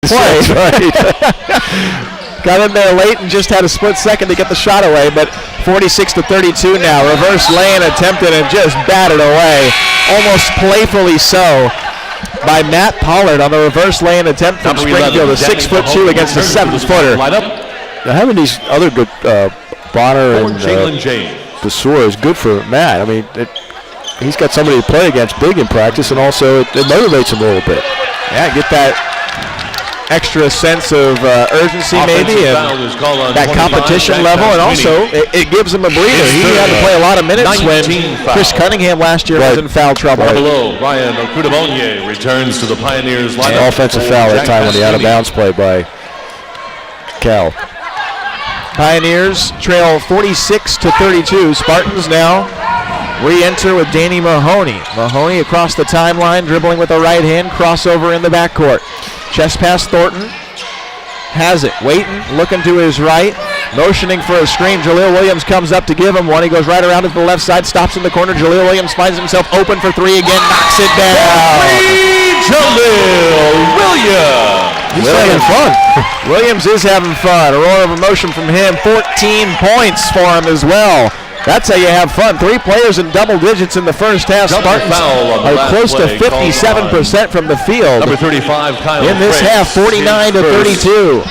play. That's right. Got in there late and just had a split second to get the shot away, but 46-32 now. Reverse lane attempted and just batted away, almost playfully so, by Matt Pollard on the reverse lane attempt from Springfield, a 6'2" against a 7-footer. Now having these other good Bonner and Besor is good for Matt. I mean, he's got somebody to play against big in practice, and also it motivates him a little bit. Yeah, get that extra sense of urgency maybe, and that competition level, and also it gives him a breather. He had to play a lot of minutes when Chris Cunningham last year was in foul trouble. Below, Ryan Okudabonye returns to the Pioneers lineup. An offensive foul that time on the out-of-bounds play by Cal. Pioneers trail 46-32. Spartans now re-enter with Danny Mahoney. Mahoney across the timeline, dribbling with the right hand, crossover in the backcourt. Chest pass Thornton. Has it. Waiting, looking to his right, motioning for a screen. Jaleel Williams comes up to give him one. He goes right around to the left side, stops in the corner. Jaleel Williams finds himself open for three again, knocks it down. Jaleel Williams. He's having fun. Williams is having fun. A roar of emotion from him. 14 points for him as well. That's how you have fun. 3 players in double digits in the first half. Spartans are close to 57% from the field. Number 35, Kyle in this half, 49-32.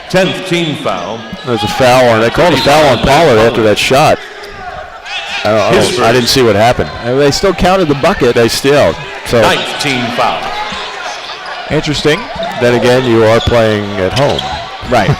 10th team foul. There's a foul on. They called a foul on Pollard after that shot. I didn't see what happened. They still counted the bucket. They still. So 9th team foul. Interesting. Then again, you are playing at home. Right.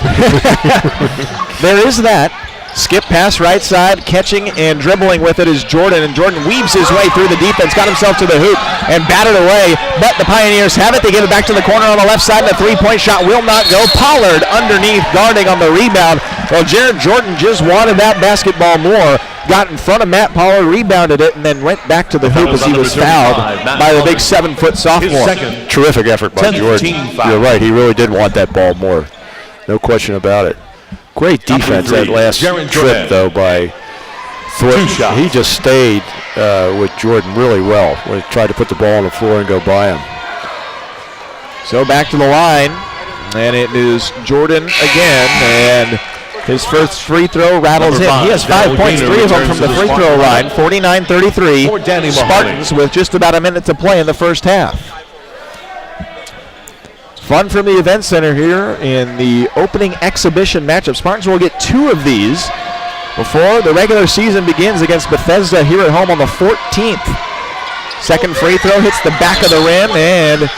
There is that. Skip pass right side, catching and dribbling with it is Jordan, and Jordan weaves his way through the defense, got himself to the hoop, and batted away, but the Pioneers have it. They give it back to the corner on the left side, and a three-point shot will not go. Pollard underneath, guarding on the rebound. Well, Jared Jordan just wanted that basketball more, got in front of Matt Pollard, rebounded it, and then went back to the hoop as he was fouled by the big 7-foot sophomore. Terrific effort by Jordan. You're right, he really did want that ball more. No question about it. Great defense that last trip, though, by Thornton. He just stayed with Jordan really well when he tried to put the ball on the floor and go by him. So back to the line, and it is Jordan again, and his first free throw rattles in. He has 5 points, 3 of them from the free throw line. 49-33. Spartans with just about a minute to play in the first half. Fun from the event center here in the opening exhibition matchup. Spartans will get 2 of these before the regular season begins against Bethesda here at home on the 14th. Second free throw hits the back of the rim, and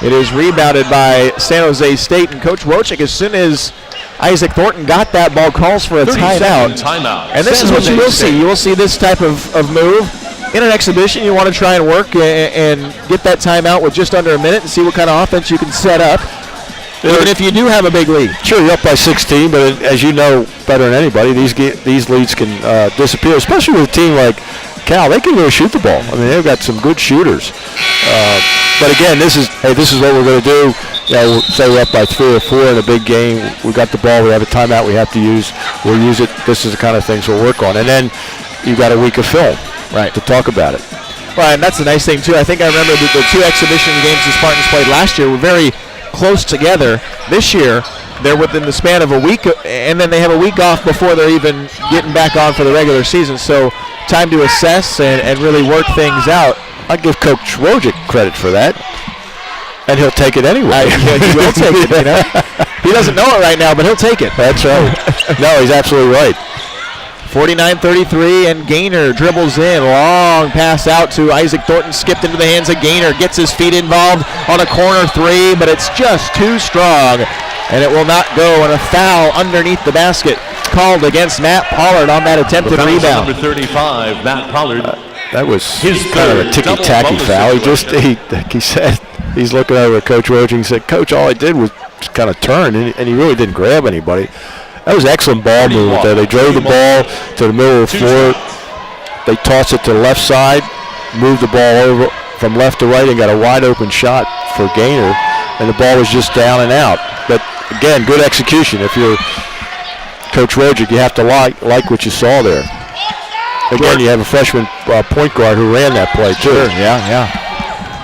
it is rebounded by San Jose State. And Coach Wojcik, as soon as Isaac Thornton got that ball, calls for a timeout. And this is what you will see. You will see this type of move. In an exhibition, you want to try and work and get that timeout with just under a minute and see what kind of offense you can set up, even if you do have a big lead. Sure, you're up by 16, but as you know better than anybody, these leads can disappear, especially with a team like Cal. They can really shoot the ball. I mean, they've got some good shooters. But again, this is what we're going to do. We'll say we're up by 3 or 4 in a big game. We got the ball. We have a timeout we have to use. We'll use it. This is the kind of things we'll work on. And then you've got a week of film. Right, to talk about it. Well, and that's the nice thing, too. I think I remember the 2 exhibition games the Spartans played last year were very close together. This year, they're within the span of a week, and then they have a week off before they're even getting back on for the regular season. So time to assess and really work things out. I give Coach Wojcik credit for that, and he'll take it anyway. He will take it, you know. He doesn't know it right now, but he'll take it. That's right. No, he's absolutely right. 49-33, and Gaynor dribbles in. Long pass out to Isaac Thornton, skipped into the hands of Gaynor. Gets his feet involved on a corner 3, but it's just too strong, and it will not go. And a foul underneath the basket called against Matt Pollard on that attempted rebound. Number 35, Matt Pollard. That was kind of a ticky-tacky foul. He said, he's looking over at Coach Wojcik and said, Coach, all I did was just kind of turn, and he really didn't grab anybody. That was excellent ball movement there. They drove the ball to the middle of the floor. They tossed it to the left side, moved the ball over from left to right, and got a wide open shot for Gaynor, and the ball was just down and out. But again, good execution. If you're Coach Wojcik, you have to like what you saw there. Again, you have a freshman point guard who ran that play too. Sure, yeah.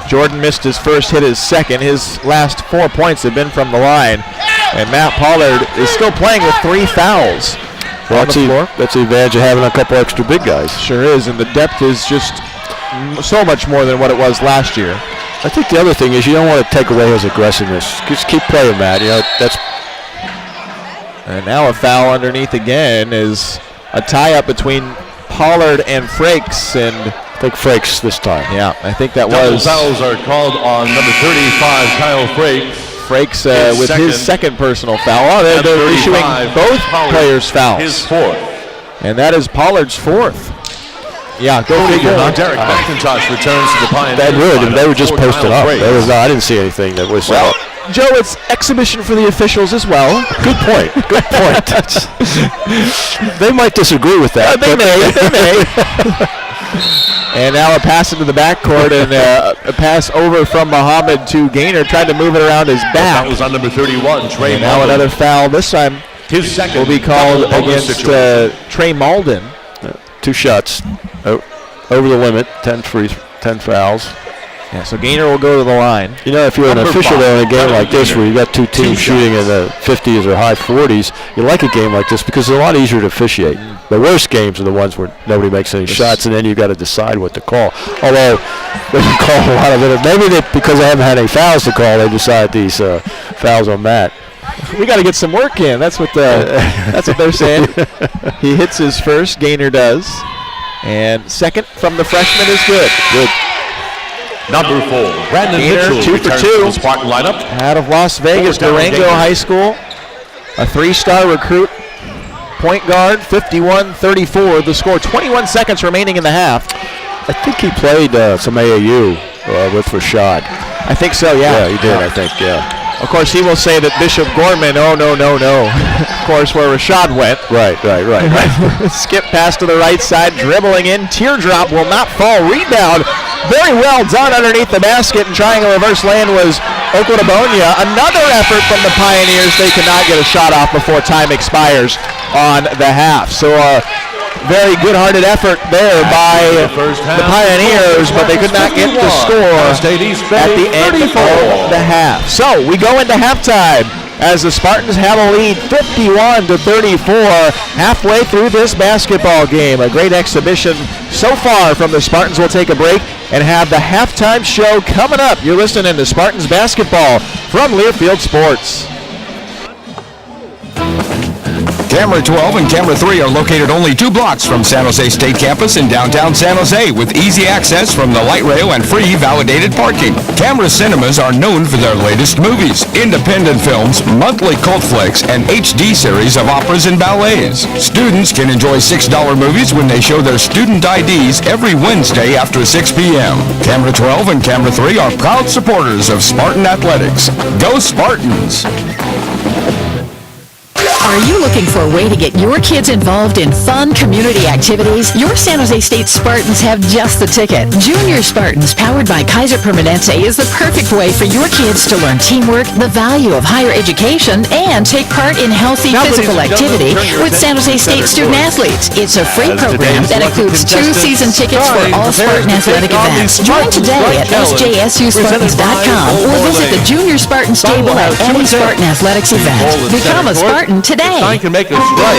Jordan missed his first, hit his second. His last 4 points have been from the line. And Matt Pollard is still playing with 3 fouls on the floor. That's the advantage of having a couple extra big guys. Sure is, and the depth is just so much more than what it was last year. I think the other thing is you don't want to take away his aggressiveness. Just keep playing, Matt. That's. And now a foul underneath again is a tie-up between Pollard and Frakes, and I think Frakes this time. Yeah, I think that Double was. fouls are called on number 35, Kyle Frakes. Frakes with his second personal foul. Oh, they're issuing both players fouls. His fourth. And that is Pollard's fourth. Yeah, go figure. Derek McIntosh returns to the Pioneers. They were just posted up. I didn't see anything that was. Well, Joe, it's exhibition for the officials as well. Good point. Good point. They might disagree with that. They may. And now a pass into the backcourt and a pass over from Muhammad to Gaynor. Tried to move it around his back. That was on number 31, Trey And now another foul. This time his second will be called against Trey Malden. 2 shots over the limit, 10 fouls. Yeah, so Gaynor will go to the line. You know, if you're an official in a game like this where you got 2 teams shooting in the 50s or high 40s, you like a game like this because it's a lot easier to officiate. The worst games are the ones where nobody makes any shots, and then you've got to decide what to call. Although they can call a lot of it. Maybe because they haven't had any fouls to call, they decide these fouls on Matt. We got to get some work in. That's what they're saying. He hits his first. Gaynor does, and second from the freshman is good. Good. Number 4, Brandon Gaynor, Mitchell 2 for 2. To the Spartan lineup. Out of Las Vegas, Durango High School, a 3-star recruit, point guard, 51-34. The score, 21 seconds remaining in the half. I think he played some AAU with Rashad. I think so, yeah. Yeah, he did, I think, yeah. Of course, he will say that Bishop Gorman, no. Of course, where Rashad went. Right. Skip pass to the right side, dribbling in. Teardrop will not fall. Rebound. Very well done underneath the basket, and trying a reverse lane was Oklahoma. Another effort from the Pioneers. They cannot get a shot off before time expires on the half. So very good-hearted effort there by the Pioneers, but they could not get the score at the end of the half. So we go into halftime as the Spartans have a lead 51-34 halfway through this basketball game. A great exhibition so far from the Spartans. We'll take a break and have the halftime show coming up. You're listening to Spartans basketball from Learfield Sports. Camera 12 and Camera 3 are located only 2 blocks from San Jose State Campus in downtown San Jose with easy access from the light rail and free validated parking. Camera Cinemas are known for their latest movies, independent films, monthly cult flicks, and HD series of operas and ballets. Students can enjoy $6 movies when they show their student IDs every Wednesday after 6 p.m. Camera 12 and Camera 3 are proud supporters of Spartan Athletics. Go Spartans! Are you looking for a way to get your kids involved in fun community activities? Your San Jose State Spartans have just the ticket. Junior Spartans, powered by Kaiser Permanente, is the perfect way for your kids to learn teamwork, the value of higher education, and take part in healthy physical activity with San Jose State student athletes. It's a free program that includes 2 season tickets for all Spartan athletic events. Join today at sjsuspartans.com or visit the Junior Spartans table at any Spartan Athletics event. Become a Spartan today. I can make us right.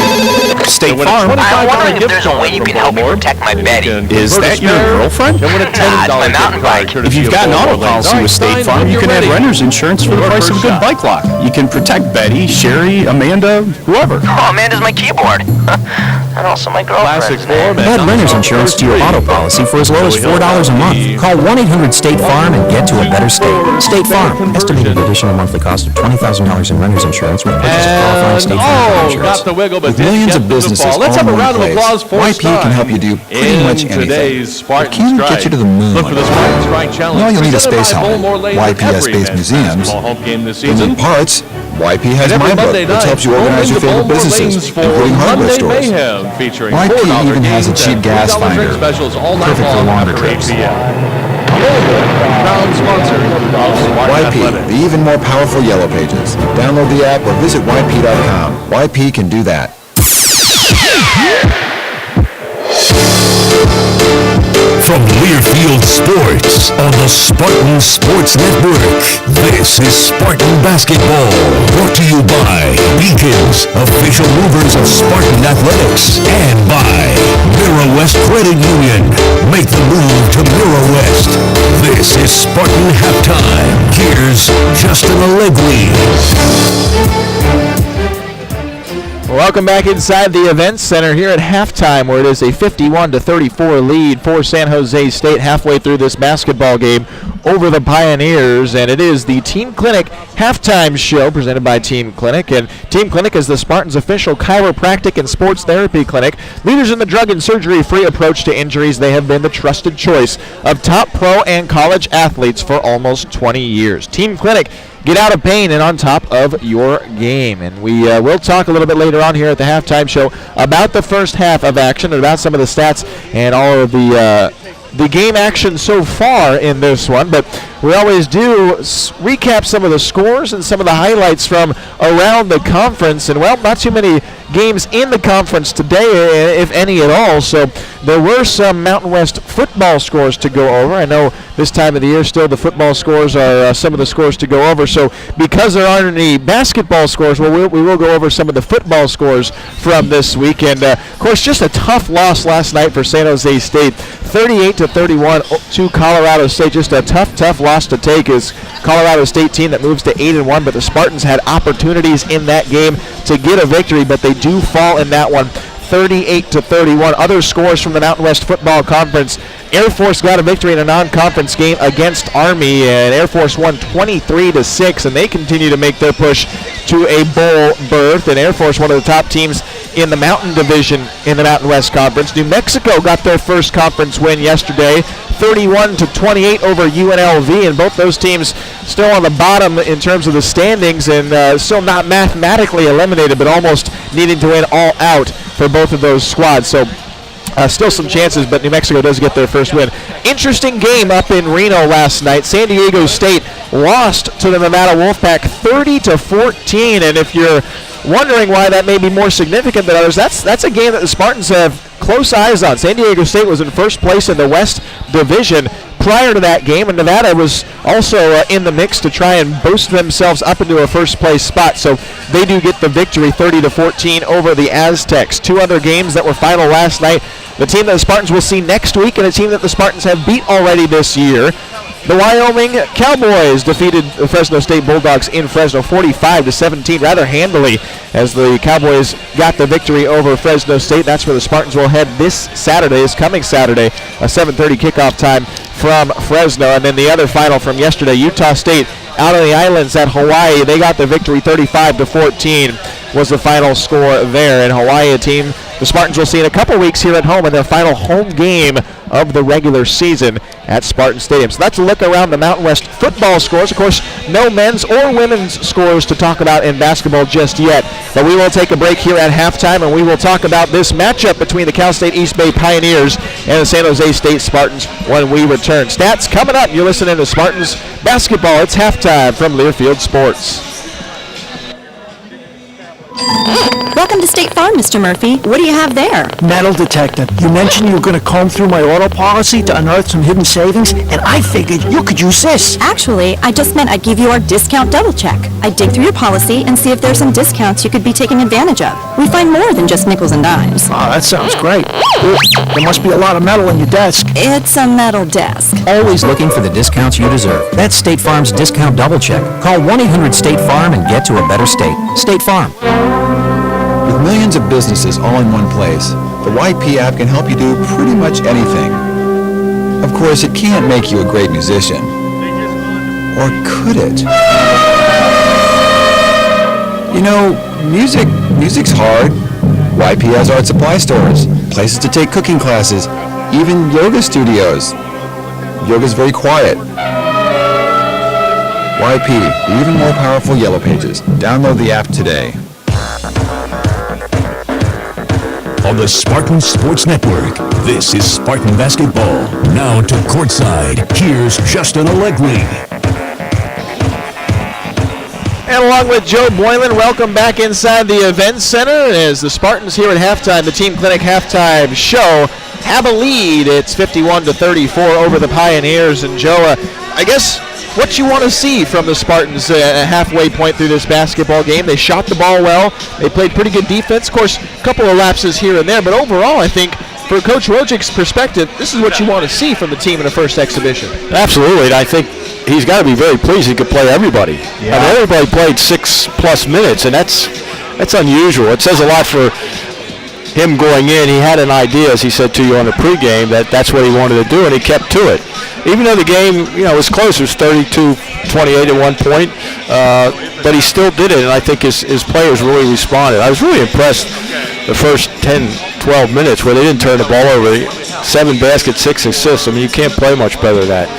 State Farm. I'm wondering if there's a way you can help me protect my Betty. Is that your girlfriend? Nah, it's my mountain bike. If you've got an auto policy with State Farm, you can have renter's insurance for the price of a good bike lock. You can protect Betty, Sherry, Amanda, whoever. Oh, Amanda's my keyboard. And also my girlfriend's name. Add renter's insurance to your auto policy for as low as $4 a month. Call 1-800-STATE-FARM and get to a better state. State Farm. Estimated additional monthly cost of $20,000 in renter's insurance with purchase of qualifying State Farm insurance. With millions of businesses all in one place, YP can help you do pretty much anything. But can get you to the moon like that? Well, you'll need a space helmet. YP has space museums. You'll need parts. YP has MyBook, which helps you organize your favorite businesses, including hardware stores. YP even has a cheap gas finder, perfect for longer trips. YP, the even more powerful Yellow Pages. Download the app or visit YP.com. YP can do that. From Learfield Sports on the Spartan Sports Network, this is Spartan Basketball, brought to you by Beacons, official movers of Spartan Athletics, and by Mirror West Credit Union. Make the move to Mirror West. This is Spartan Halftime. Here's Justin Allegri. Welcome back inside the Events Center here at halftime, where it is a 51-34 lead for San Jose State halfway through this basketball game over the Pioneers. And it is the Team Clinic halftime show presented by Team Clinic. And Team Clinic is the Spartans' official chiropractic and sports therapy clinic. Leaders in the drug and surgery-free approach to injuries, they have been the trusted choice of top pro and college athletes for almost 20 years. Team Clinic, get out of pain and on top of your game. And we will talk a little bit later on here at the halftime show about the first half of action and about some of the stats and all of the game action so far in this one. But we always do recap some of the scores and some of the highlights from around the conference. And, well, not too many games in the conference today, if any at all. So there were some Mountain West football scores to go over. I know this time of the year still the football scores are some of the scores to go over. So because there aren't any basketball scores, we will go over some of the football scores from this week. And, of course, just a tough loss last night for San Jose State. 38-31 to Colorado State. Just a tough loss to take as Colorado State team that moves to 8-1, but the Spartans had opportunities in that game to get a victory, but they do fall in that one. 38-31. Other scores from the Mountain West Football Conference. Air Force got a victory in a non-conference game against Army, and Air Force won 23-6, and they continue to make their push to a bowl berth. And Air Force, one of the top teams in the Mountain Division in the Mountain West Conference. New Mexico got their first conference win yesterday, 31-28 over UNLV, and both those teams still on the bottom in terms of the standings and still not mathematically eliminated, but almost needing to win all out for both of those squads. So still some chances, but New Mexico does get their first win. Interesting game up in Reno last night. San Diego State lost to the Nevada Wolfpack 30-14, and if you're wondering why that may be more significant than others, that's a game that the Spartans have close eyes on. San Diego State was in first place in the West Division prior to that game, and Nevada was also in the mix to try and boost themselves up into a first place spot. So they do get the victory 30-14 over the Aztecs. Two other games that were final last night. The team that the Spartans will see next week and a team that the Spartans have beat already this year. The Wyoming Cowboys defeated the Fresno State Bulldogs in Fresno 45-17 rather handily as the Cowboys got the victory over Fresno State. That's where the Spartans will head this coming Saturday, a 7:30 kickoff time from Fresno. And then the other final from yesterday, Utah State out on the islands at Hawaii. They got the victory 35-14 was the final score there. And Hawaii, a team the Spartans will see in a couple weeks here at home in their final home game of the regular season at Spartan Stadium. So that's a look around the Mountain West football scores. Of course, no men's or women's scores to talk about in basketball just yet. But we will take a break here at halftime, and we will talk about this matchup between the Cal State East Bay Pioneers and the San Jose State Spartans when we return. Stats coming up. You're listening to Spartans Basketball. It's halftime from Learfield Sports. Welcome to State Farm, Mr. Murphy. What do you have there? Metal detector. You mentioned you were going to comb through my auto policy to unearth some hidden savings, and I figured you could use this. Actually, I just meant I'd give you our discount double check. I'd dig through your policy and see if there's some discounts you could be taking advantage of. We find more than just nickels and dimes. Oh, that sounds great. There must be a lot of metal in your desk. It's a metal desk. Always looking for the discounts you deserve. That's State Farm's discount double check. Call 1-800-STATE-FARM and get to a better state. State Farm. With millions of businesses all in one place, the YP app can help you do pretty much anything. Of course, it can't make you a great musician. Or could it? You know, music's hard. YP has art supply stores, places to take cooking classes, even yoga studios. Yoga's very quiet. YP, the even more powerful Yellow Pages. Download the app today. On the Spartan Sports Network, this is Spartan Basketball. Now to courtside, here's Justin Allegri. And along with Joe Boylan, welcome back inside the Events Center as the Spartans here at halftime, the Team Clinic halftime show. have a lead. It's 51-34 over the Pioneers. And Joe, I guess what you want to see from the Spartans a halfway point through this basketball game. They shot the ball well. They played pretty good defense. Of course, a couple of lapses here and there, but overall, I think for Coach Wojcik's perspective, this is what you want to see from the team in the first exhibition. Absolutely, and I think he's got to be very pleased he could play everybody. Yeah. I mean, everybody played 6+ minutes, and that's unusual. It says a lot for him going in. He had an idea, as he said to you on the pregame, that's what he wanted to do, and he kept to it. Even though the game, was close, it was 32-28 at one point, but he still did it, and I think his players really responded. I was really impressed the first 10, 12 minutes where they didn't turn the ball over. 7 baskets, 6 assists. I mean, you can't play much better than that.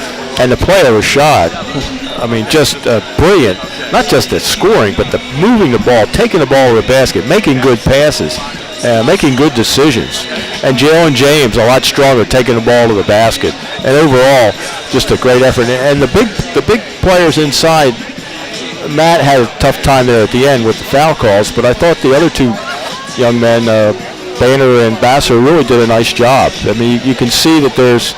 And the play of Rashad, I mean, just brilliant. Not just at scoring, but the moving the ball, taking the ball to the basket, making good passes, making good decisions. And Jalen James, a lot stronger, taking the ball to the basket. And overall, just a great effort. And the big players inside, Matt had a tough time there at the end with the foul calls, but I thought the other two young men, Banner and Basser, really did a nice job. I mean, you can see that there's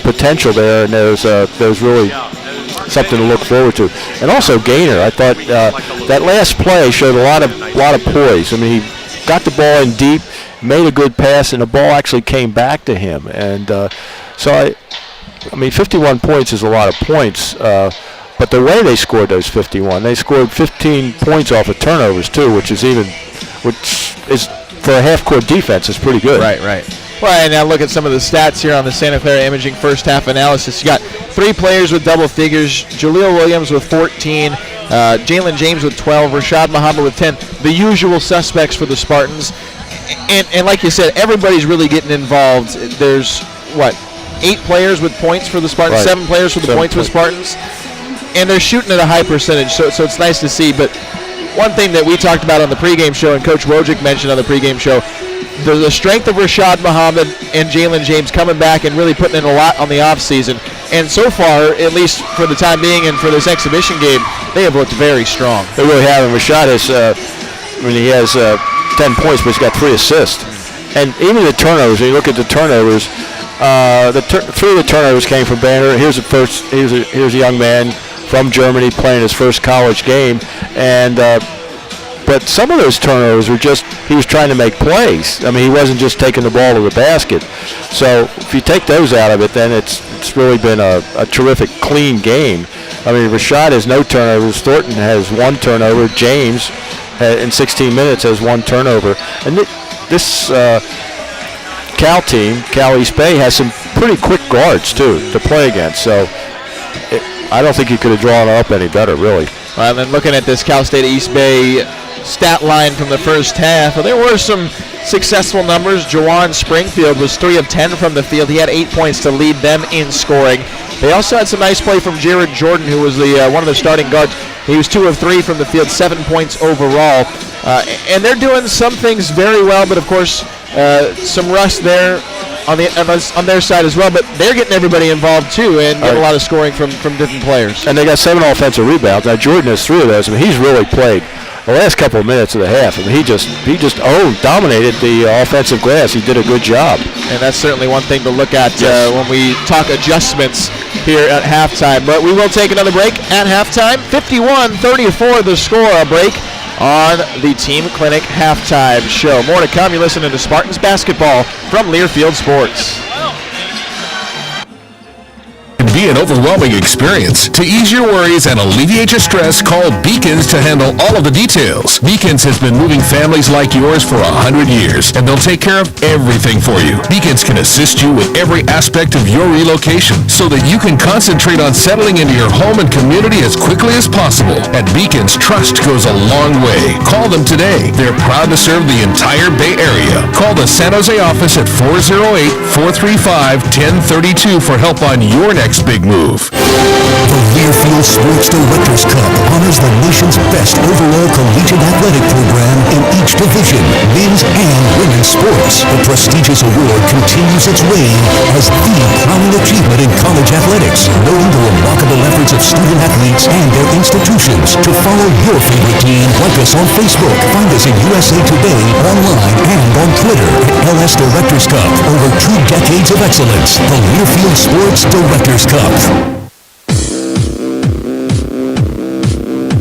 potential there, and there's really something to look forward to. And also Gaynor, I thought that last play showed a lot of poise. I mean, he got the ball in deep, made a good pass, and the ball actually came back to him. And so I mean, 51 points is a lot of points. But the way they scored those 51, they scored 15 points off of turnovers too, which is for a half-court defense is pretty good. Right. Well, and now look at some of the stats here on the Santa Clara Imaging first half analysis. You got 3 players with double figures: Jaleel Williams with 14, Jalen James with 12, Rashad Muhammad with 10. The usual suspects for the Spartans. And like you said, everybody's really getting involved. There's 8 players with points for the Spartans, right. 7 players for the points with Spartans, and they're shooting at a high percentage. So it's nice to see. But one thing that we talked about on the pregame show, and Coach Wojcik mentioned on the pregame show, the strength of Rashad Muhammad and Jalen James coming back and really putting in a lot on the offseason. And so far, at least for the time being and for this exhibition game, they have looked very strong. They really have. And Rashad has, he has 10 points, but he's got 3 assists. And even the turnovers, when you look at the turnovers, 3 of the turnovers came from Banner. Here's a young man from Germany playing his first college game, and but some of those turnovers were just he was trying to make plays. I mean, he wasn't just taking the ball to the basket. So if you take those out of it, then it's really been a terrific, clean game. I mean, Rashad has no turnovers. Thornton has 1 turnover. James, in 16 minutes, has 1 turnover. And this Cal team, Cal East Bay, has some pretty quick guards too to play against. So I don't think you could have drawn up any better, really. Well, and then looking at this Cal State East Bay stat line from the first half, well, there were some successful numbers. Jawan Springfield was 3 of 10 from the field. He had 8 points to lead them in scoring. They also had some nice play from Jared Jordan, who was one of the starting guards. He was 2 of 3 from the field, 7 points overall. And they're doing some things very well, but of course, some rust there on their side as well, but they're getting everybody involved too and getting a lot of scoring from different players. And they got 7 offensive rebounds. Now Jordan has 3 of those. I mean, he's really played the last couple of minutes of the half. I mean, he just dominated the offensive glass. He did a good job. And that's certainly one thing to look at when we talk adjustments here at halftime. But we will take another break at halftime. 51-34 the score. A break on the Team Clinic halftime show. More to come. You're listening to Spartans basketball from Learfield Sports. Be an overwhelming experience. To ease your worries and alleviate your stress, call Beacons to handle all of the details. Beacons has been moving families like yours for 100 years, and they'll take care of everything for you. Beacons can assist you with every aspect of your relocation so that you can concentrate on settling into your home and community as quickly as possible. At Beacons, trust goes a long way. Call them today. They're proud to serve the entire Bay Area. Call the San Jose office at 408-435-1032 for help on your next big move. The Learfield Sports Directors Cup on has the nation's best overall collegiate athletic program in each division, men's and women's sports. The prestigious award continues its reign as the crowning achievement in college athletics, knowing the remarkable efforts of student athletes and their institutions. To follow your favorite team, like us on Facebook, find us at USA Today, online, and on Twitter at LS Directors Cup. Over 2 decades of excellence, the Learfield Sports Directors Cup.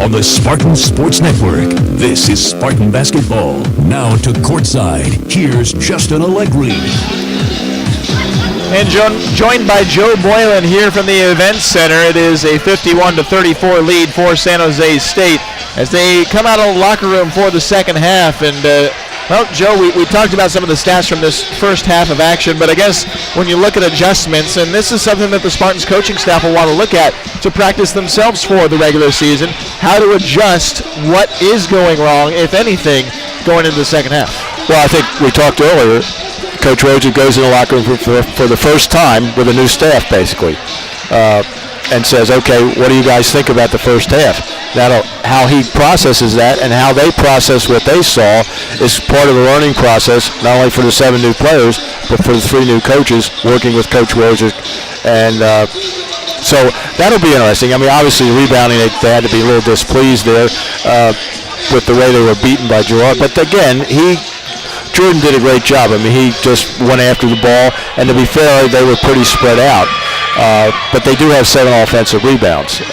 On the Spartan Sports Network, this is Spartan Basketball. Now to courtside, here's Justin Allegri. And joined by Joe Boylan here from the Events Center. It is a 51-34 lead for San Jose State as they come out of the locker room for the second half. And, well, Joe, we talked about some of the stats from this first half of action, but I guess when you look at adjustments, and this is something that the Spartans coaching staff will want to look at to practice themselves for the regular season, how to adjust what is going wrong, if anything, going into the second half. Well, I think we talked earlier, Coach Roger goes in the locker room for the first time with a new staff, basically, and says, okay, what do you guys think about the first half? How he processes that and how they process what they saw is part of the learning process, not only for the 7 new players, but for the 3 new coaches working with Coach Roger. And so that'll be interesting. I mean, obviously rebounding, they had to be a little displeased there with the way they were beaten by Girard. But again, Jordan did a great job. I mean, he just went after the ball, and to be fair, they were pretty spread out. But they do have 7 offensive rebounds.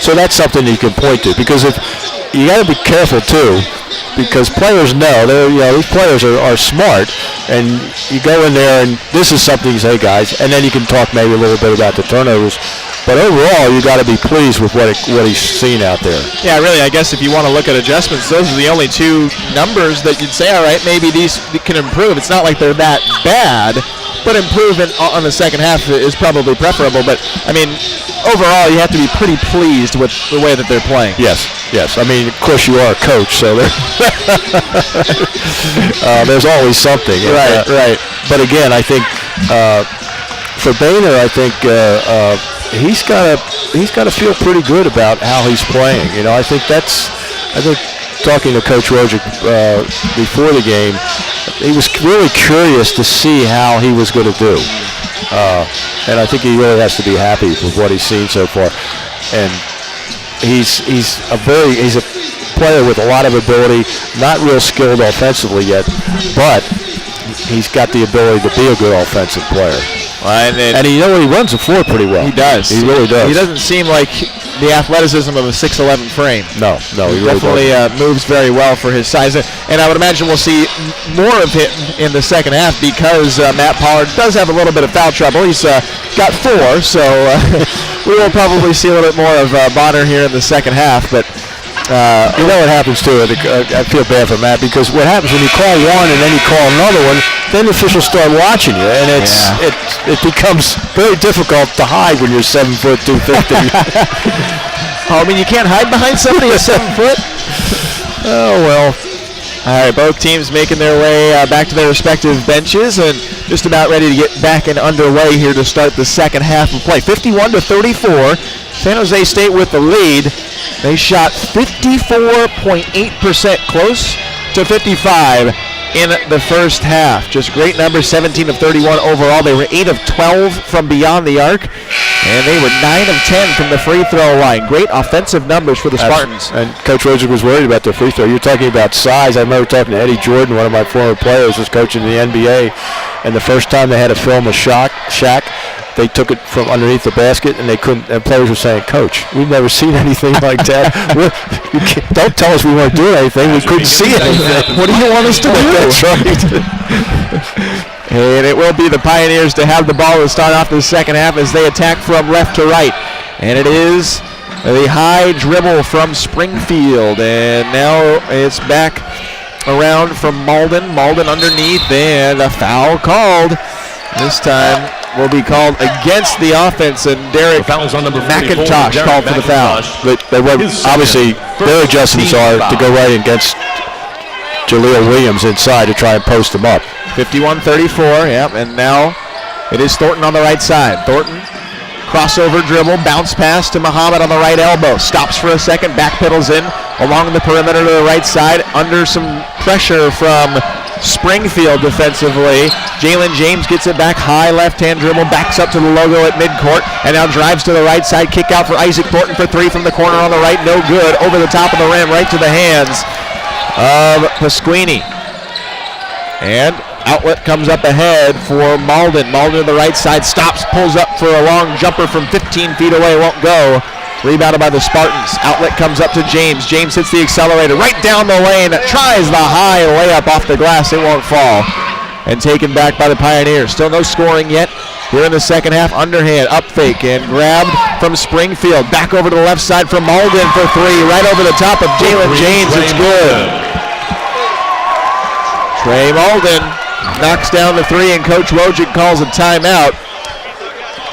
So that's something you can point to, because if you got to be careful too, because players know these players are smart, and you go in there and this is something you say, guys, and then you can talk maybe a little bit about the turnovers. But overall, you got to be pleased with what he's seen out there. Yeah, really. I guess if you want to look at adjustments, those are the only 2 numbers that you'd say, all right, maybe these can improve. It's not like they're that bad, but improvement on the second half is probably preferable. But I mean, overall, you have to be pretty pleased with the way that they're playing. Yes. I mean, of course, you are a coach, so there's always something. Right. But again, I think for Boehner, I think. He's got to feel pretty good about how he's playing. I think talking to Coach Roger before the game, he was really curious to see how he was going to do, and I think he really has to be happy with what he's seen so far. And he's a player with a lot of ability, not real skilled offensively yet, but he's got the ability to be a good offensive player. And he runs the floor pretty well. He does. He really does. He doesn't seem like the athleticism of a 6'11" frame. No, he really definitely moves very well for his size. And I would imagine we'll see more of him in the second half because Matt Pollard does have a little bit of foul trouble. He's got 4, so we will probably see a little bit more of Bonner here in the second half. But you know what happens too? I feel bad for Matt, because what happens when you call one and then you call another one, then the officials start watching you, and it becomes very difficult to hide when you're 7 foot 250. I mean, you can't hide behind somebody at 7 foot. Oh well. All right, both teams making their way back to their respective benches and just about ready to get back and underway here to start the second half of play. 51-34, San Jose State with the lead. They shot 54.8%, close to 55 in the first half. Just great numbers, 17 of 31 overall. They were 8 of 12 from beyond the arc, and they were 9 of 10 from the free throw line. Great offensive numbers for the Spartans. And Coach Roger was worried about their free throw. You're talking about size. I remember talking to Eddie Jordan, one of my former players, was coaching in the NBA, and the first time they had to film a Shaq, they took it from underneath the basket, and they couldn't. And players were saying, "Coach, we've never seen anything like that. Don't tell us we weren't doing anything. We couldn't see anything. What do you want us to do?" That's right. And it will be the Pioneers to have the ball to start off the second half as they attack from left to right. And it is the high dribble from Springfield, and now it's back around from Malden. Malden underneath, and a foul called. This time will be called against the offense, and Derek McIntosh called for the foul. But obviously, their adjustments are to go right against Jaleel Williams inside to try and post him up. 51-34, yep, and now it is Thornton on the right side. Thornton Crossover dribble, bounce pass to Muhammad on the right elbow. Stops for a second, backpedals in along the perimeter to the right side. Under some pressure from Springfield defensively. Jalen James gets it back high, left-hand dribble, backs up to the logo at midcourt, and now drives to the right side. Kick out for Isaac Thornton for three from the corner on the right. No good. Over the top of the rim, right to the hands of Pasquini. And outlet comes up ahead for Malden. Malden to the right side, stops, pulls up for a long jumper from 15 feet away, won't go. Rebounded by the Spartans. Outlet comes up to James. James hits the accelerator right down the lane. Tries the high layup off the glass. It won't fall. And taken back by the Pioneers. Still no scoring yet. Here in the second half, underhand, up fake, and grabbed from Springfield. Back over to the left side for Malden for three. Right over the top of Jalen James. It's good. Trey Malden knocks down the three, and Coach Wojcik calls a timeout.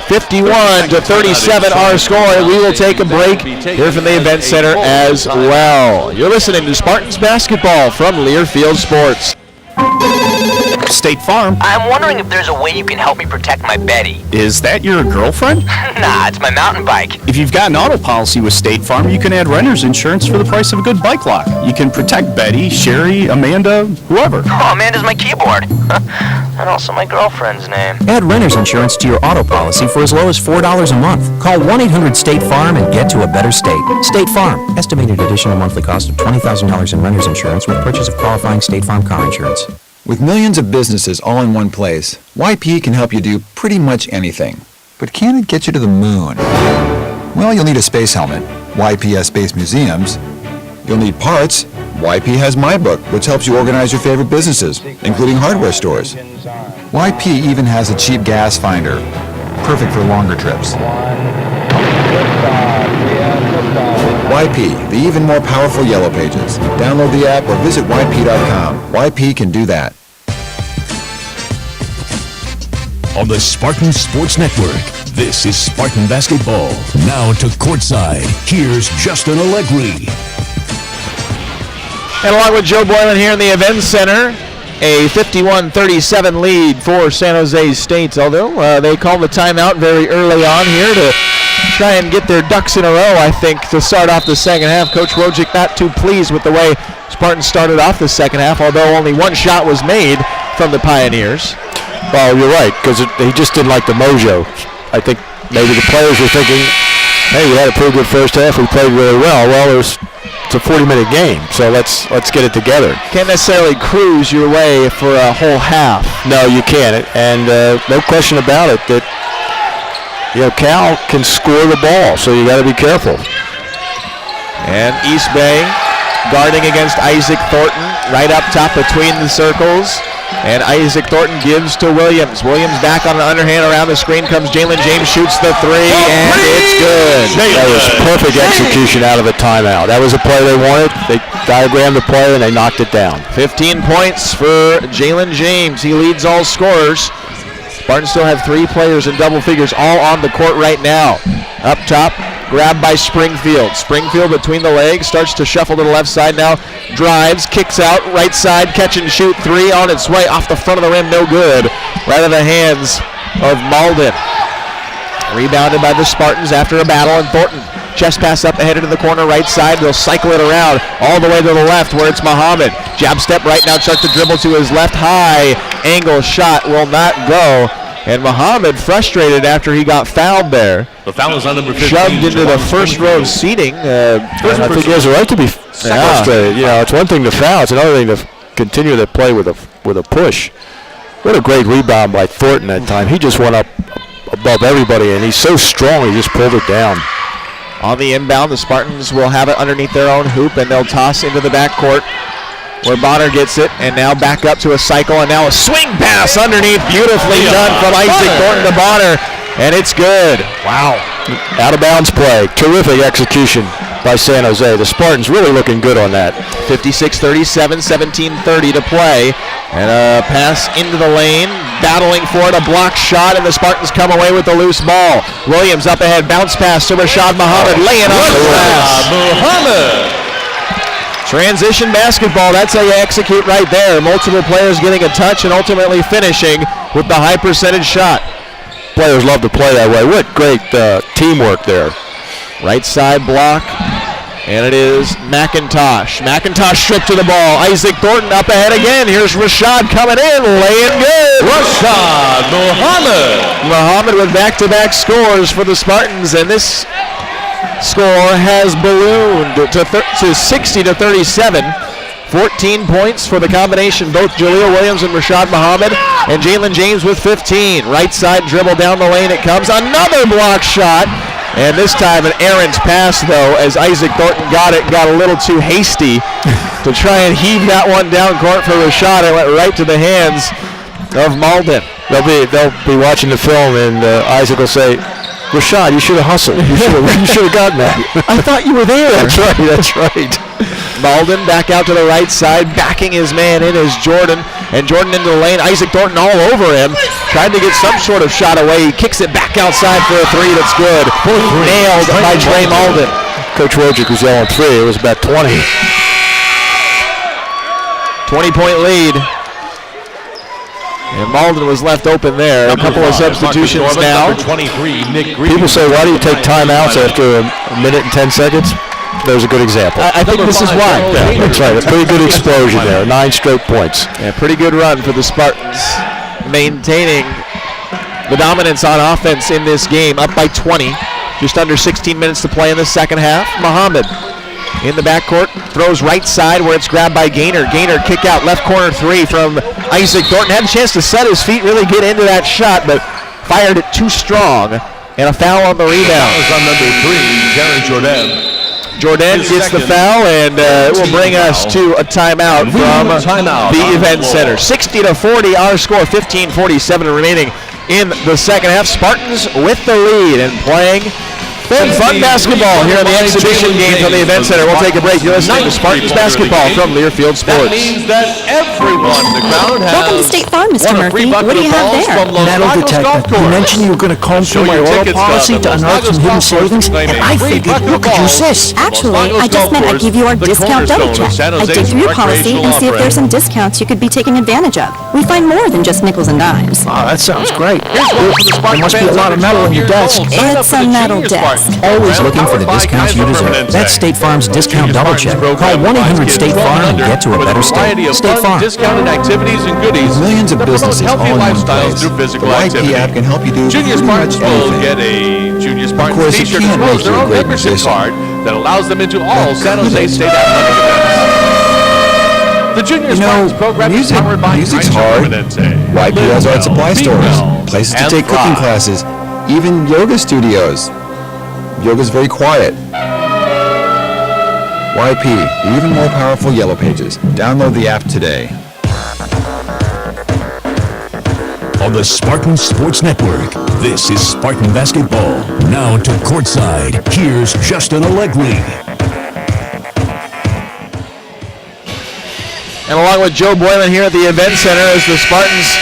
51-37 our score. We will take a break here from the Event Center as well. You're listening to Spartans basketball from Learfield Sports. State Farm. I'm wondering if there's a way you can help me protect my Betty. Is that your girlfriend? Nah, it's my mountain bike. If you've got an auto policy with State Farm, you can add renter's insurance for the price of a good bike lock. You can protect Betty, Sherry, Amanda, whoever. Oh, Amanda's my keyboard. And also my girlfriend's name. Add renter's insurance to your auto policy for as low as $4 a month. Call 1-800-STATE-FARM and get to a better state. State Farm. Estimated additional monthly cost of $20,000 in renter's insurance with purchase of qualifying State Farm car insurance. With millions of businesses all in one place, YP can help you do pretty much anything. But can it get you to the moon? Well, you'll need a space helmet. YP has space museums. You'll need parts. YP has MyBook, which helps you organize your favorite businesses, including hardware stores. YP even has a cheap gas finder, perfect for longer trips. YP, the even more powerful Yellow Pages. Download the app or visit YP.com. YP can do that. On the Spartan Sports Network, this is Spartan Basketball. Now to courtside, here's Justin Allegri. And along with Joe Boylan here in the Event Center, a 51-37 lead for San Jose State, although they called the timeout very early on here to try and get their ducks in a row, I think, to start off the second half. Coach Wojcik not too pleased with the way Spartans started off the second half, although only one shot was made from the Pioneers. Well, you're right, because he just didn't like the mojo. I think maybe the players were thinking, hey, we had a pretty good first half, we played really well. Well, it's a 40-minute game, so let's get it together. Can't necessarily cruise your way for a whole half. No, you can't, and no question about it that Cal can score the ball, so you got to be careful. And East Bay guarding against Isaac Thornton, right up top between the circles. And Isaac Thornton gives to Williams. Williams back on the underhand. Around the screen comes Jalen James, shoots the three, and it's good. That was perfect execution out of a timeout. That was a play they wanted. They diagrammed the play, and they knocked it down. 15 points for Jalen James. He leads all scorers. Spartans still have three players in double figures all on the court right now. Up top, grabbed by Springfield. Springfield between the legs, starts to shuffle to the left side now. Drives, kicks out, right side, catch and shoot. Three on its way, off the front of the rim, no good. Right in the hands of Malden. Rebounded by the Spartans after a battle, and Thornton. Chest pass up ahead into the corner right side. They'll cycle it around all the way to the left where it's Muhammad. Jab step right now, starts to dribble to his left. High angle shot will not go. And Muhammad frustrated after he got fouled there. The foul is on number 15. Shoved into the first row of seating. I think he has a right to be frustrated. It's one thing to foul. It's another thing to continue to play with a push. What a great rebound by Thornton that time. He just went up above everybody, and he's so strong he just pulled it down. On the inbound, the Spartans will have it underneath their own hoop, and they'll toss into the backcourt where Bonner gets it, and now back up to a cycle, and now a swing pass underneath. Beautifully done from Isaac Thornton to Bonner, and it's good. Wow. Out of bounds play. Terrific execution by San Jose. The Spartans really looking good on that. 56-37, 17:30 to play. And a pass into the lane, battling for it, a block shot, and the Spartans come away with the loose ball. Williams up ahead, bounce pass to Rashad Muhammad, laying on the glass. Muhammad. Transition basketball, that's how you execute right there. Multiple players getting a touch and ultimately finishing with the high percentage shot. players love to play that way. What great teamwork there. Right side block, and it is McIntosh. McIntosh stripped to the ball. Isaac Thornton up ahead again. Here's Rashad coming in, laying good. Rashad Muhammad with back-to-back scores for the Spartans, and this score has ballooned to 60-37. 14 points for the combination, both Jaleel Williams and Rashad Muhammad, and Jalen James with 15. Right side dribble down the lane, it comes. Another block shot, and this time an errant pass, though, as Isaac Thornton got a little too hasty to try and heave that one down court for Rashad. It went right to the hands of Malden. They'll be watching the film, and Isaac will say, Rashad, you should have hustled. You should have gotten that. I thought you were there. That's right. Malden back out to the right side, backing his man in is Jordan, and Jordan into the lane. Isaac Thornton all over him, trying to get some sort of shot away. He kicks it back outside for a three that's good. Nailed by Trey Malden. Coach Wojcik was yelling three. It was about 20. 20-point lead. And Malden was left open there. A couple of substitutions now. 23, Nick Green. People say, why do you take timeouts after a minute and 10 seconds? There's a good example. I think this is why. Yeah, that's right. A pretty good explosion there. 9 straight points. Yeah, pretty good run for the Spartans, maintaining the dominance on offense in this game, up by 20. Just under 16 minutes to play in the second half. Muhammad in the backcourt, throws right side where it's grabbed by Gaynor. Gaynor kick out, left corner three from Isaac Thornton. Had a chance to set his feet, really get into that shot, but fired it too strong. And a foul on the rebound. That was on number 3, Jaron Jordan. Jordan gets the foul, and it will bring us to a timeout from the Event Center. 60-40, our score, 15:47 remaining in the second half. Spartans with the lead and playing fun basketball here in the exhibition games on the Event Center. We'll take a break. You're listening to Spartans basketball from Learfield Sports. That means that everyone in the crowd has Welcome to State Farm, Mr. Murphy. What do you have there? Metal detector. You mentioned you were going to comb through my auto policy to unearth some hidden savings, and I figured you could use this. Actually, I just meant I'd give you our discount double check. I'd dig through your policy and see if there's some discounts you could be taking advantage of. We find more than just nickels and dimes. Oh, that sounds great. There must be a lot of metal on your desk. It's a metal desk. Always looking for the discounts you deserve. That's State Farm's discount double check. Call 1-800-STATE-FARM and get to a better state. State Farm. Discounted activities and goodies. Millions of businesses all in one place. Through physical the activity. YP app can help you do Junior pretty much Spartans will anything. get a Junior Spartans Of course, it t-shirt can't as well make as their you a own great membership musician. card that allows them into all But San could Jose it? State athletic events. The Junior Spartans program is powered by music's Rancho hard. Permanente. YP has art supply Be stores, well, places to and take cooking thrive. classes, even yoga studios. Yoga's very quiet. YP, the even more powerful Yellow Pages. Download the app today. On the Spartan Sports Network, this is Spartan Basketball. Now to courtside, here's Justin Allegri. And along with Joe Boylan here at the Event Center as the Spartans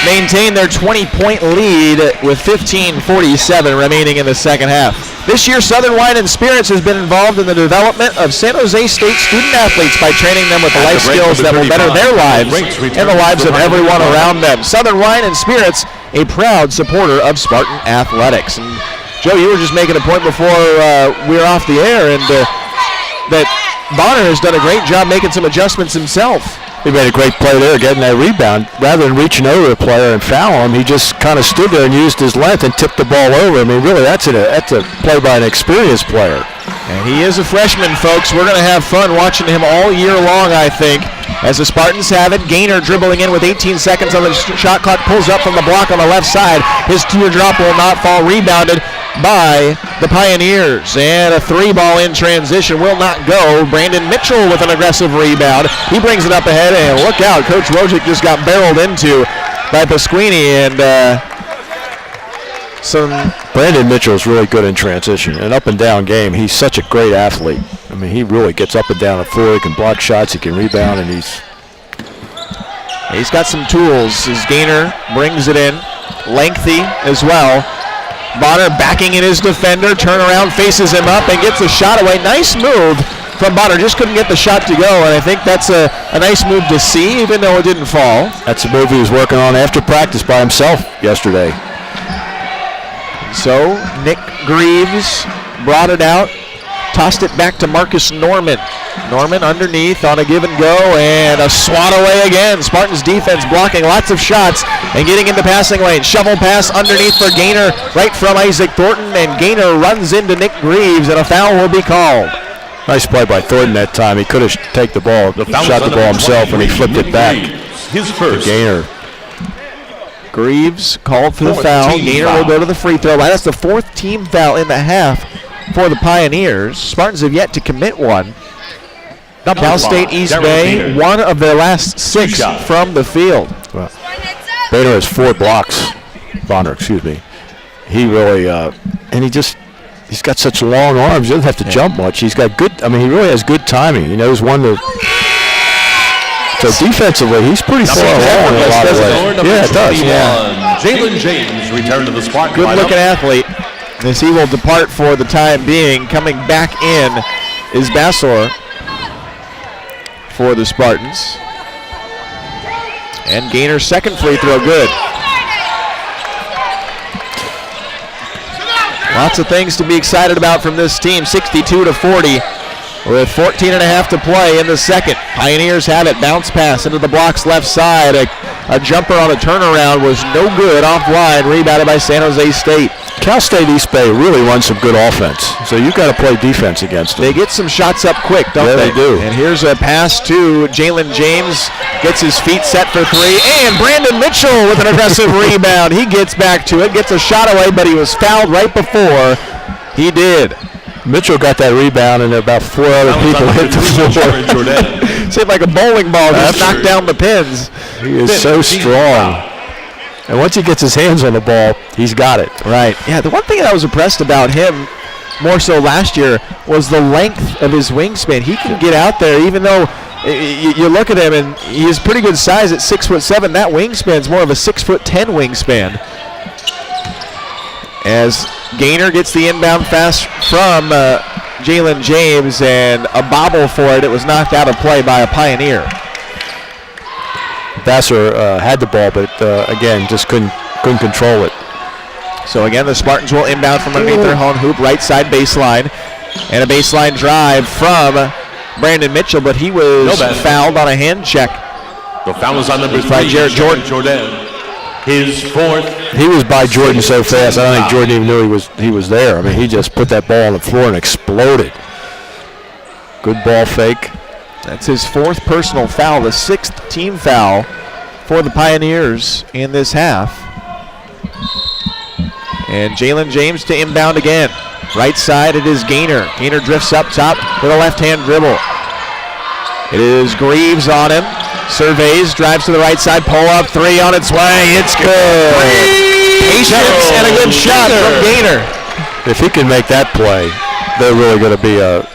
maintain their 20-point lead with 15:47 remaining in the second half. This year, Southern Wine and Spirits has been involved in the development of San Jose State student-athletes by training them with the life skills that will better their lives and the lives of everyone around them. Southern Wine and Spirits, a proud supporter of Spartan athletics. And Joe, you were just making a point before we were off the air, and that Bonner has done a great job making some adjustments himself. He made a great play there, getting that rebound. Rather than reaching over the player and foul him, he just kind of stood there and used his length and tipped the ball over. I mean, really, that's a play by an experienced player. And he is a freshman, folks. We're going to have fun watching him all year long, I think, as the Spartans have it. Gaynor dribbling in with 18 seconds on the shot clock, pulls up from the block on the left side. His teardrop will not fall, rebounded by the Pioneers. And a three ball in transition will not go. Brandon Mitchell with an aggressive rebound. He brings it up ahead, and look out, Coach Wojcik just got barreled into by Pasquini, and Brandon Mitchell is really good in transition, an up and down game. He's such a great athlete. I mean, he really gets up and down the floor. He can block shots, he can rebound, and he's got some tools. His Gaynor brings it in, lengthy as well. Bonner backing in his defender, turnaround, faces him up, and gets a shot away. Nice move from Bonner, just couldn't get the shot to go, and I think that's a nice move to see, even though it didn't fall. that's a move he was working on after practice by himself yesterday. So Nick Greaves brought it out, tossed it back to Marcus Norman. Norman underneath on a give and go, and a swat away again. Spartans defense blocking lots of shots and getting into passing lane. Shovel pass underneath for Gaynor, right from Isaac Thornton, and Gaynor runs into Nick Greaves, and a foul will be called. Nice play by Thornton that time. He could have taken the ball, shot the ball himself, and he flipped it back. His first. Gaynor. Greaves called for the foul. Gaynor will go to the free throw line. That's the 4th team foul in the half for the Pioneers. Spartans have yet to commit one. Cal State East Bay, one of their last 6 from the field. Well, Bader has 4 blocks. Bonner, excuse me. He really, and he's got such long arms. He doesn't have to jump much. He's got good, he really has good timing. He knows when to. So defensively, he's pretty far along in a lot of ways. Yeah, it does. Yeah. Jalen James returned to the Spartan. Good-looking athlete. As he will depart for the time being. Coming back in is Bassor for the Spartans. And Gaynor's second free throw good. Lots of things to be excited about from this team. 62-40 with 14 and a half to play in the second. Pioneers have it. Bounce pass into the blocks left side. A jumper on a turnaround was no good. Offline, rebounded by San Jose State. Cal State East Bay really runs some good offense, so you've got to play defense against them. They get some shots up quick, don't they? Yeah, they do. And here's a pass to Jalen James. Gets his feet set for 3. And Brandon Mitchell with an aggressive rebound. He gets back to it, gets a shot away, but he was fouled right before he did. Mitchell got that rebound, and about 4 other people hit the floor. Seemed like a bowling ball, just knocked down the pins. He is so strong. And once he gets his hands on the ball, he's got it. Right. Yeah, the one thing that I was impressed about him, more so last year, was the length of his wingspan. He can get out there, even though you look at him, and he has pretty good size at 6'7". That wingspan's more of a 6'10" wingspan. As Gaynor gets the inbound pass from Jalen James, and a bobble for it. It was knocked out of play by a Pioneer. Vassar had the ball, but again, just couldn't control it. So again, the Spartans will inbound from underneath their own hoop, right side baseline, and a baseline drive from Brandon Mitchell, but he was fouled on a hand check. The foul was on number 3 by Jared Jordan. His 4th. He was by Jordan so fast, I don't think Jordan even knew he was there. He just put that ball on the floor and exploded. Good ball fake. That's his 4th personal foul, the 6th team foul for the Pioneers in this half. And Jalen James to inbound again. Right side, it is Gaynor. Gaynor drifts up top with a left-hand dribble. It is Greaves on him. Surveys, drives to the right side, pull-up 3 on its way. It's good. Patience and a good shot from Gaynor. If he can make that play, they're really going to be a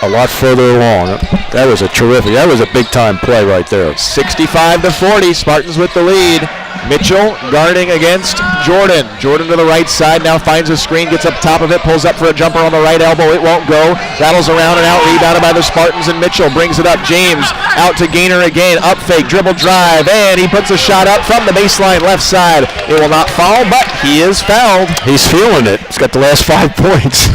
lot further along. That was a big-time play right there. 65-40, Spartans with the lead. Mitchell guarding against Jordan. Jordan to the right side, now finds a screen, gets up top of it, pulls up for a jumper on the right elbow. It won't go. Rattles around and out, rebounded by the Spartans, and Mitchell brings it up. James out to Gaynor again. Up fake, dribble drive, and he puts a shot up from the baseline left side. It will not fall, but he is fouled. He's feeling it. He's got the last 5 points.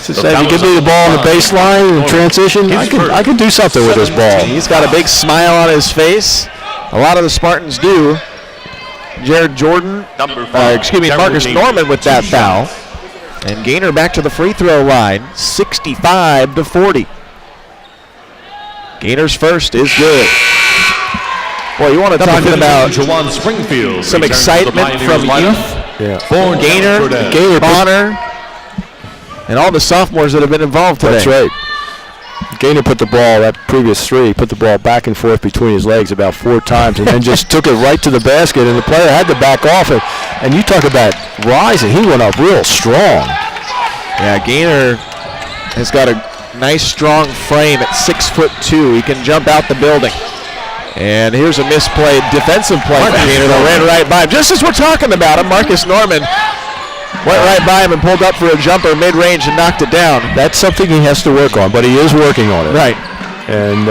If you give me the ball on the baseline in transition, I can do something with this ball. He's got a big smile on his face. A lot of the Spartans do. Jared Jordan, Marcus Norman with that foul. And Gaynor back to the free throw line, 65-40. Gaynor's first is good. Boy, you want to talk about some excitement from youth. Yeah. Gaynor, Bonner, and all the sophomores that have been involved today. That's right. Gaynor put the ball, that previous 3, put the ball back and forth between his legs about 4 times and then just took it right to the basket, and the player had to back off it. And you talk about rising, he went up real strong. Yeah, Gaynor has got a nice strong frame at 6'2". He can jump out the building. And here's a misplayed defensive play from Gaynor that ran right by him. Just as we're talking about him, Marcus Norman went right by him and pulled up for a jumper mid-range and knocked it down. That's something he has to work on, but he is working on it. Right. And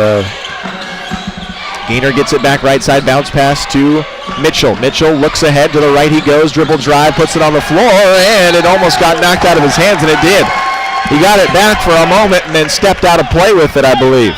Gaynor gets it back right side, bounce pass to Mitchell looks ahead to the right. He goes, dribble drive, puts it on the floor, and it almost got knocked out of his hands, and it did. He got it back for a moment and then stepped out of play with it, I believe.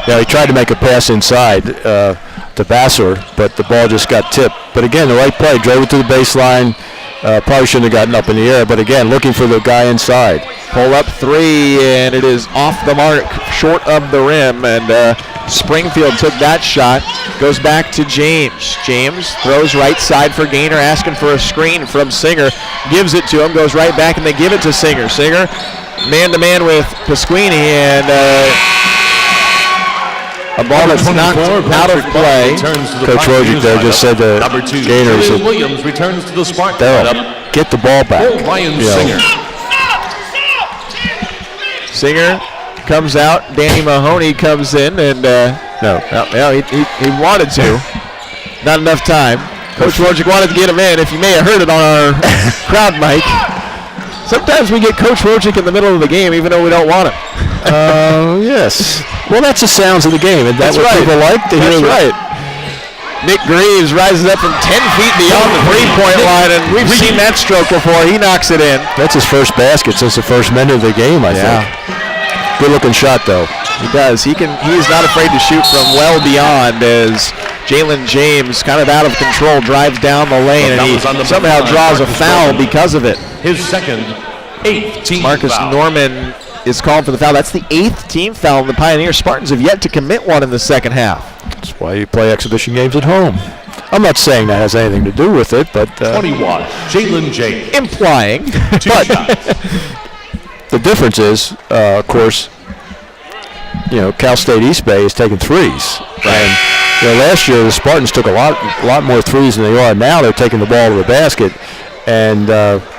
Yeah, he tried to make a pass inside to Vassar, but the ball just got tipped. But again, the right play, drove it to the baseline. Probably shouldn't have gotten up in the air, but again, looking for the guy inside. Pull up three, and it is off the mark, short of the rim, and Springfield took that shot. Goes back to James. James throws right side for Gaynor, asking for a screen from Singer. Gives it to him, goes right back, and they give it to Singer. Singer, man-to-man with Pasquini, and a ball that's knocked out of play. Coach Wojcik there just said to Gaynor, he said, Williams returns to the Spartans. Daryl, get the ball back. Singer. Singer comes out. Danny Mahoney comes in, and he wanted to. Not enough time. Coach Wojcik wanted to get him in. If you may have heard it on our crowd mic. Sometimes we get Coach Wojcik in the middle of the game, even though we don't want him. Yes. Well, that's the sounds of the game. And that's what right. people like to hear. That's right. Nick Greaves rises up from 10 feet beyond the three-point line, and we've seen that stroke before. He knocks it in. That's his first basket since the first minute of the game, I think. Good-looking shot, though. He does. He is not afraid to shoot from well beyond as Jalen James, kind of out of control, drives down the lane, and he somehow draws a foul because of it. His second, 8th team Marcus foul. Norman is called for the foul. That's the 8th team foul. The Pioneer Spartans have yet to commit one in the second half. That's why you play exhibition games at home. I'm not saying that has anything to do with it, but 21, Jalen James. Implying. Two shots. The difference is, of course, Cal State East Bay is taking threes. Right. And last year the Spartans took a lot more threes than they are now. They're taking the ball to the basket. And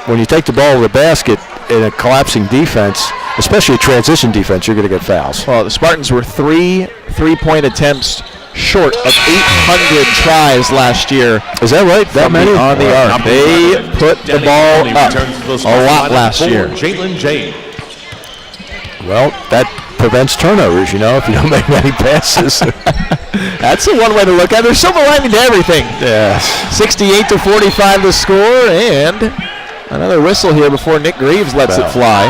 when you take the ball to the basket in a collapsing defense, especially a transition defense, you're going to get fouls. Well, the Spartans were three-point attempts short of 800 tries last year. Is that right? That many? On the arc. They put the ball up a lot last year. Jalen James. Well, that prevents turnovers, if you don't make many passes. That's the one way to look at it. There's silver lining to everything. Yes. 68-45 the score, and another whistle here before Nick Greaves lets it fly.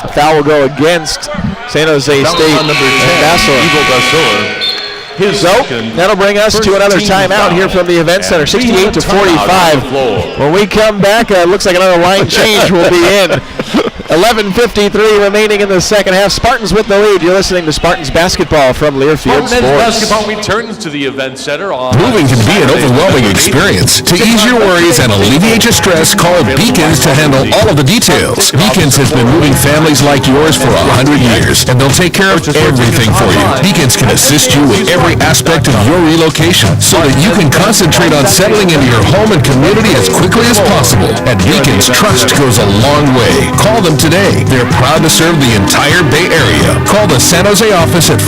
A foul will go against San Jose State on number 10, Vassar. That'll bring us to another timeout here from the Event Center, 68-45. When we come back, looks like another line change will be in. 11:53 remaining in the second half. Spartans with the lead. You're listening to Spartans basketball from Learfield Sports. Men's basketball returns to the Event Center on Moving can be an overwhelming experience. To ease your worries and alleviate your stress, call Beacons to handle all of the details. Beacons has been moving families like yours for 100 years, and they'll take care of everything for you. Beacons can assist you with every aspect of your relocation so that you can concentrate on settling into your home and community as quickly as possible. At Beacons, trust goes a long way. Call them today. They're proud to serve the entire Bay Area. Call the San Jose office at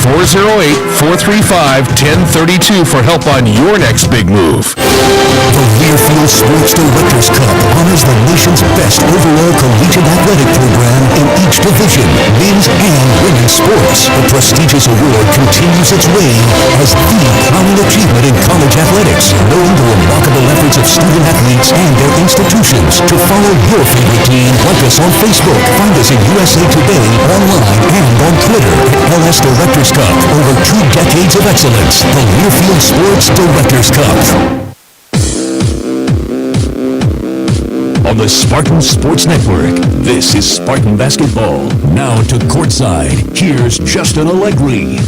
408-435-1032 for help on your next big move. The Learfield Sports Directors Cup honors the nation's best overall collegiate athletic program in each division, men's and women's sports. The prestigious award continues its reign as the crowning achievement in college athletics, knowing the remarkable efforts of student athletes and their institutions. To follow your favorite team, like us on Facebook, find us in USA Today, online, and on Twitter at LS Directors Cup. Over 2 decades of excellence, the Learfield Sports Directors Cup. On the Spartan Sports Network, this is Spartan Basketball. Now to courtside, here's Justin Allegri.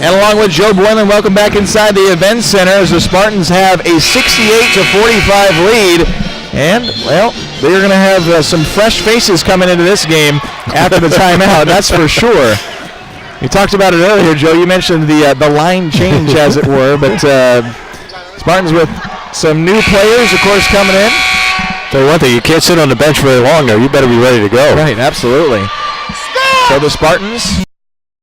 And along with Joe Boylan, welcome back inside the Event Center as the Spartans have a 68-45 lead. And, well, they're going to have some fresh faces coming into this game after the timeout, that's for sure. We talked about it earlier, Joe. You mentioned the line change, as it were, but Spartans with some new players, of course, coming in. Tell you one thing, you can't sit on the bench very long there. You better be ready to go. Right, absolutely. So the Spartans